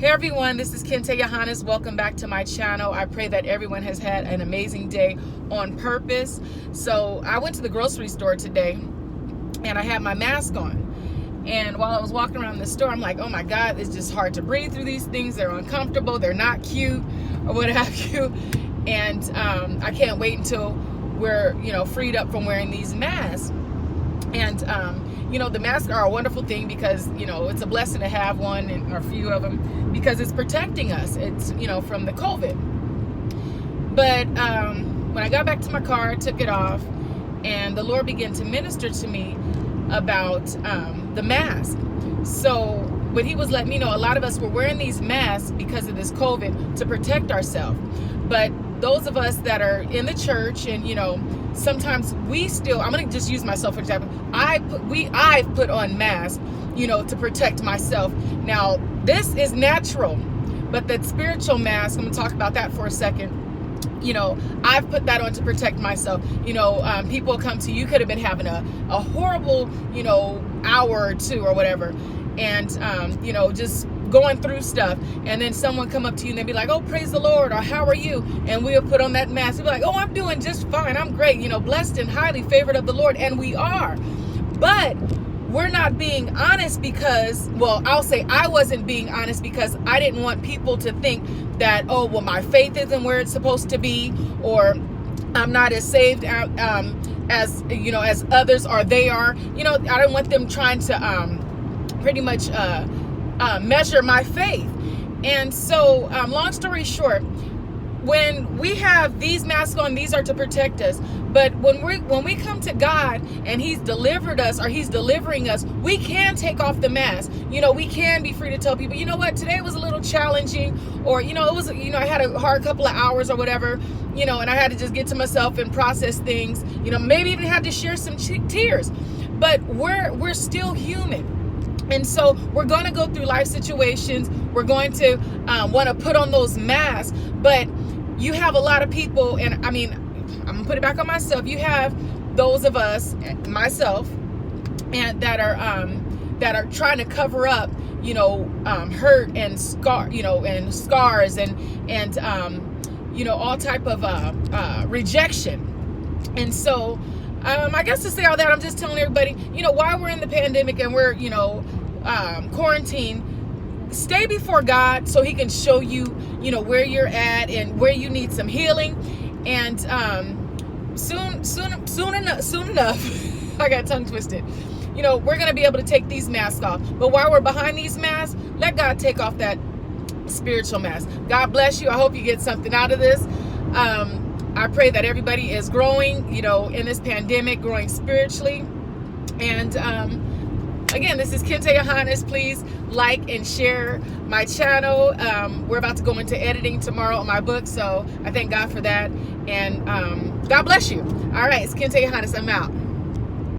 Hey everyone, this is Kin-Tae. Welcome back to my channel. I pray that everyone has had an amazing day on purpose. So I went to the grocery store today and I had my mask on. And while I was walking around the store, I'm like, oh my God, it's just hard to breathe through these things. They're uncomfortable. They're not cute or what have you. And I can't wait until we're, freed up from wearing these masks. And, the masks are a wonderful thing because, it's a blessing to have one or a few of them because it's protecting us. It's, from the COVID. But when I got back to my car, I took it off and the Lord began to minister to me about the mask. So what he was letting me know, a lot of us were wearing these masks because of this COVID to protect ourselves. But those of us that are in the church and, sometimes we still, I'm going to just use myself for example. I've put on masks, to protect myself. Now, this is natural, but that spiritual mask, I'm going to talk about that for a second. I've put that on to protect myself. People come to you, could have been having a horrible, hour or two or whatever. And, just going through stuff. And then someone come up to you and they'll be like, oh, praise the Lord, or how are you? And we'll put on that mask. We'll be like, oh, I'm doing just fine. I'm great. Blessed and highly favored of the Lord. And we are. But we're not being honest because, I'll say I wasn't being honest because I didn't want people to think that, oh, well, my faith isn't where it's supposed to be, or I'm not as saved as others or they are. I don't want them trying to pretty much measure my faith. And so long story short, when we have these masks on, these are to protect us. But when we come to God and he's delivered us or he's delivering us, we can take off the mask. We can be free to tell people, you know what, today was a little challenging, or it was, I had a hard couple of hours or whatever, and I had to just get to myself and process things, maybe even had to share some tears. But we're still human. And so we're going to go through life situations. We're going to want to put on those masks. But you have a lot of people, and I'm going to put it back on myself. You have those of us, myself, and that are trying to cover up, hurt and scar, and scars and all type of rejection. And so I guess to say all that, I'm just telling everybody, while we're in the pandemic and we're, quarantined, stay before God so he can show you, where you're at and where you need some healing. And soon enough, I got tongue twisted. We're going to be able to take these masks off. But while we're behind these masks, let God take off that spiritual mask. God bless you. I hope you get something out of this. I pray that everybody is growing, in this pandemic, growing spiritually. And again, this is Kin-Tae. Please like and share my channel. We're about to go into editing tomorrow on my book, so I thank God for that. And God bless you. All right, it's Kin-Tae. I'm out.